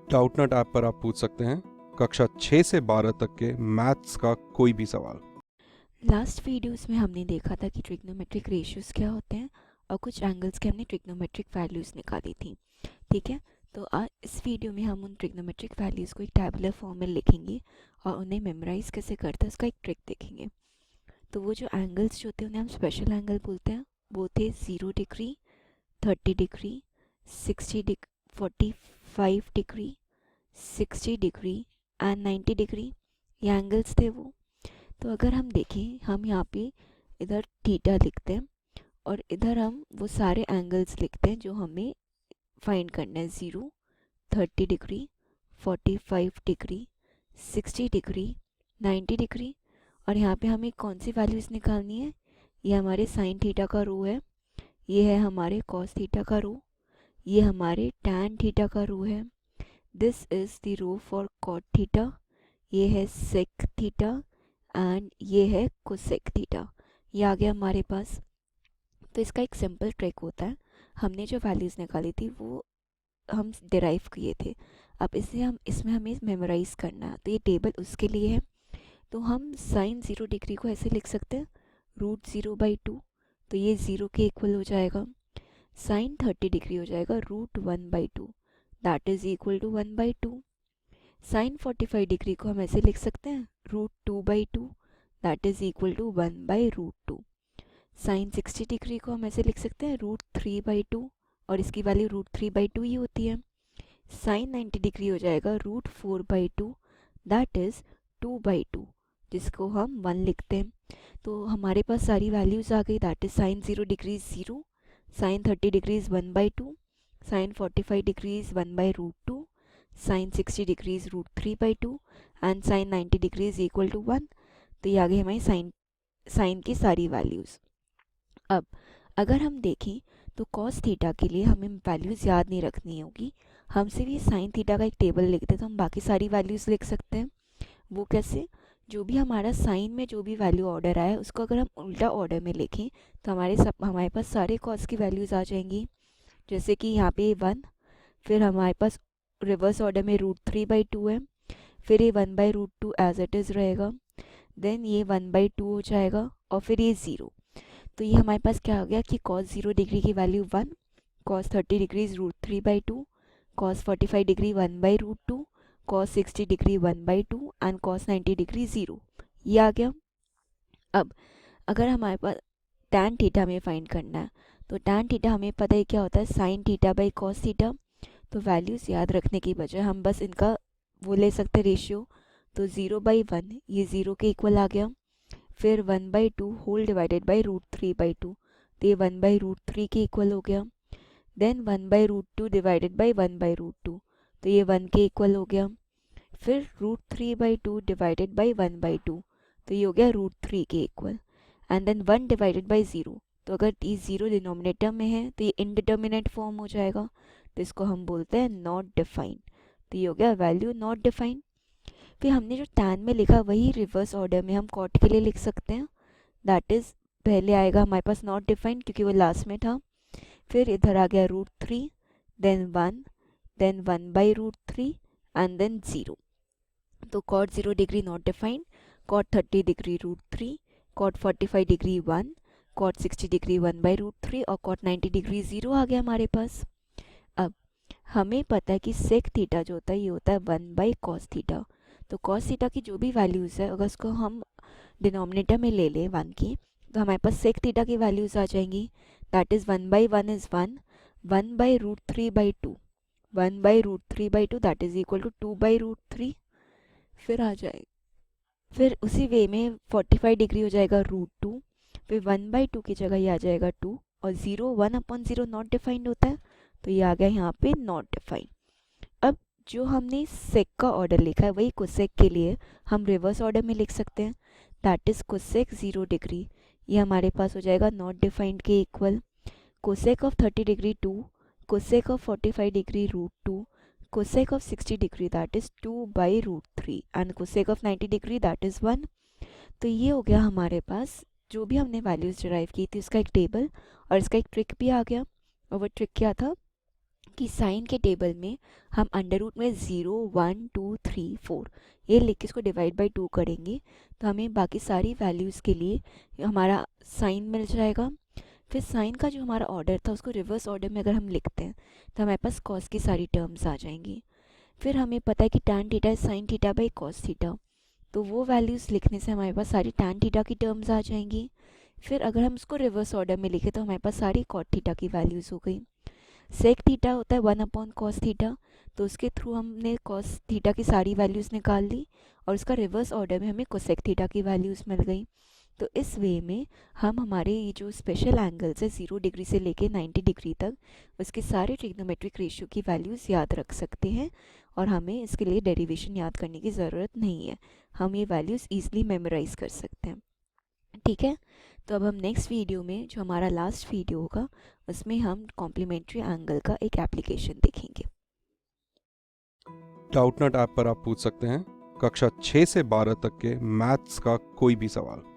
Doubtnut app पर आप पूछ सकते हैं कक्षा 6 से 12 तक के मैथ्स का कोई भी सवाल। लास्ट वीडियोस में हमने देखा था कि ट्रिग्नोमेट्रिक रेशियोज क्या होते हैं और कुछ एंगल्स के हमने ट्रिग्नोमेट्रिक वैल्यूज़ निकाली थी। ठीक है, तो आज इस वीडियो में हम उन ट्रिग्नोमेट्रिक वैल्यूज़ को एक टैबुलर फॉर्म में लिखेंगे और उन्हें मेमोराइज कैसे करते हैं उसका एक ट्रिक देखेंगे। तो वो जो एंगल्स जो होते हैं उन्हें हम स्पेशल एंगल बोलते हैं। वो थे 0 degree, 30 degree, 60 degree, 45 degree, 60 degree and 90 degree. ये एंगल्स थे वो। तो अगर हम देखें, हम यहाँ पे इधर थीटा लिखते हैं और इधर हम वो सारे एंगल्स लिखते हैं जो हमें फाइंड करना है। 0, 30 डिग्री, 45 डिग्री, 60 डिग्री, 90 डिग्री। और यहाँ पे हमें कौन सी वैल्यूज़ निकालनी है? ये हमारे साइन थीटा का रो है, ये है हमारे कॉस थीटा का रो, ये हमारे टैन थीटा का रो है। This is the row for cot theta, ये है सेक थीटा एंड ये है कोसेक थीटा। ये आ गया हमारे पास। तो इसका एक सिंपल ट्रिक होता है, हमने जो वैल्यूज़ निकाली थी वो हम डिराइव किए थे। अब इसे हम इसमें हमें मेमोराइज करना है, तो ये टेबल उसके लिए है। तो हम साइन 0 डिग्री को ऐसे लिख सकते हैं, √0/2। तो ये 0 के इक्वल हो जाएगा। साइन 30 डिग्री हो जाएगा √1/2, that is equal to 1/2। Sine 45 degree को हम ऐसे लिख सकते हैं, √2/2, that is equal to 1/√2। Sine 60 degree को हम ऐसे लिख सकते हैं, √3/2, और इसकी वैल्यू √3/2 ही होती है। साइन 90 डिग्री हो जाएगा √4/2, दैट इज़ 2/2, जिसको हम 1 लिखते हैं। तो हमारे पास सारी वैल्यूज़ आ गई, that is sine 0 degree 0, sine 30 degree 1/2, sine 45 degree 1/√2, sine 60 degree √3/2 and sine 90 degree equal to 1। तो ये आ गई हमारी साइन की सारी वैल्यूज़। अब अगर हम देखें तो कॉस थीटा के लिए हमें वैल्यूज़ याद नहीं रखनी होगी, हम सिर्फ ये साइन थीटा का एक टेबल लिखते तो हम बाकी सारी वैल्यूज़ लिख सकते हैं। वो कैसे? जो भी हमारा साइन में जो भी वैल्यू ऑर्डर आया उसको अगर हम उल्टा ऑर्डर में लिखें तो हमारे पास सारे कॉस की वैल्यूज़ आ जाएंगी। जैसे कि यहाँ पे 1, फिर हमारे पास रिवर्स ऑर्डर में √3/2 है, फिर ये 1/√2 एज इट इज़ रहेगा, देन ये 1/2 हो जाएगा और फिर ये 0। तो ये हमारे पास क्या आ गया कि कॉस 0 डिग्री की value 1, cos 30 degree √3/2, cos 45 degree 1/√2, cos 60 degree 1/2 and cos 90 degree 0। ये आ गया। अब अगर हमारे पास टैन थीटा हमें फाइंड करना है, तो टैन थीटा हमें पता है क्या होता है, sine theta by cos theta. तो वैल्यूज़ याद रखने की बजाय हम बस इनका वो ले सकते रेशियो। तो 0/1 ये 0 के इक्वल आ गया, फिर 1/2 होल डिवाइडेड बाई √3/2, तो ये 1/√3 के इक्वल हो गया। देन 1/√2 डिवाइडेड बाई 1/√2, तो ये 1 के इक्वल हो गया। फिर √3/2 डिवाइडेड बाई 1/2, तो ये हो गया √3 के इक्वल। एंड देन 1 डिवाइडेड बाई 0, तो अगर ये 0 डिनोमिनेटर में है तो ये इनडिटर्मिनेट फॉर्म हो जाएगा, तो इसको हम बोलते हैं नॉट डिफाइंड। तो ये हो गया वैल्यू नॉट डिफाइंड। फिर हमने जो टैन में लिखा वही रिवर्स ऑर्डर में हम कॉट के लिए लिख सकते हैं, दैट इज़ पहले आएगा हमारे पास नॉट डिफाइंड क्योंकि वो लास्ट में था, फिर इधर आ गया √3, देन 1, देन 1/√3 एंड देन 0। तो cot 0 degree not defined, cot 30 degree √3, cot 45 degree 1, cot 60 degree 1/√3 और कॉट 90 डिग्री 0 आ गया हमारे पास। अब हमें पता है कि सेक थीटा जो होता है ये होता है 1/कॉस थीटा। तो कॉस थीटा की जो भी वैल्यूज़ है अगर उसको हम डिनोमिनेटर में ले लें 1 की, तो हमारे पास सेक थीटा की वैल्यूज़ आ जाएंगी, that is 1/1 is 1, 1/√3/2, 1/√3/2 that is equal to 2/√3। फिर आ जाए, फिर उसी वे में 45 डिग्री हो जाएगा √2, फिर 1/2 की जगह ये आ जाएगा 2, और 0 1/0 नॉट डिफाइंड होता है, तो ये आ गया यहाँ पे नॉट डिफाइंड। अब जो हमने सेक का ऑर्डर लिखा है वही कोसेक के लिए हम रिवर्स ऑर्डर में लिख सकते हैं, दैट इज कोसेक 0 डिग्री, ये हमारे पास हो जाएगा नॉट डिफाइंड के equal. Cosec of 30 degree 2, cosec of 45 degree √2, cosec of 60 degree that is 2/√3 and cosec of 90 degree that is 1। तो ये हो गया हमारे पास जो भी हमने वैल्यूज़ डिराइव की थी उसका एक टेबल, और इसका एक ट्रिक भी आ गया। और वो ट्रिक क्या था कि साइन के टेबल में हम अंडर रूट में 0, 1, 2, 3, 4 ये लिख के इसको डिवाइड बाई 2 करेंगे तो हमें बाकी सारी वैल्यूज़ के लिए हमारा साइन मिल जाएगा। फिर साइन का जो हमारा ऑर्डर था उसको रिवर्स ऑर्डर में अगर हम लिखते हैं तो हमारे पास कॉस की सारी टर्म्स आ जाएंगी। फिर हमें पता है कि tan theta is sine theta by cos theta, तो वो वैल्यूज़ लिखने से हमारे पास सारी टैन थीटा की टर्म्स आ जाएंगी। फिर अगर हम उसको रिवर्स ऑर्डर में लिखें तो हमारे पास सारी कॉट थीटा की वैल्यूज़ हो गई। सेक थीटा होता है 1 कॉस थीटा, तो उसके थ्रू हमने कॉस थीटा की सारी वैल्यूज़ निकाल ली और उसका रिवर्स ऑर्डर में हमें कोसेक थीटा की वैल्यूज़ मिल गई। तो इस वे में हम हमारे ये जो स्पेशल एंगल्स है 0 डिग्री से लेके 90 डिग्री तक उसके सारे ट्रिग्नोमेट्रिक रेशियो की वैल्यूज़ याद रख सकते हैं और हमें इसके लिए डेरिवेशन याद करने की ज़रूरत नहीं है, हम ये वैल्यूज़ ईजिली मेमोराइज़ कर सकते हैं। ठीक है, तो अब हम नेक्स्ट वीडियो में जो हमारा लास्ट वीडियो होगा उसमें हम कॉम्प्लीमेंट्री एंगल का एक एप्लीकेशन देखेंगे। डाउटनट ऐप पर आप पूछ सकते हैं कक्षा 6 से 12 तक के मैथ्स का कोई भी सवाल।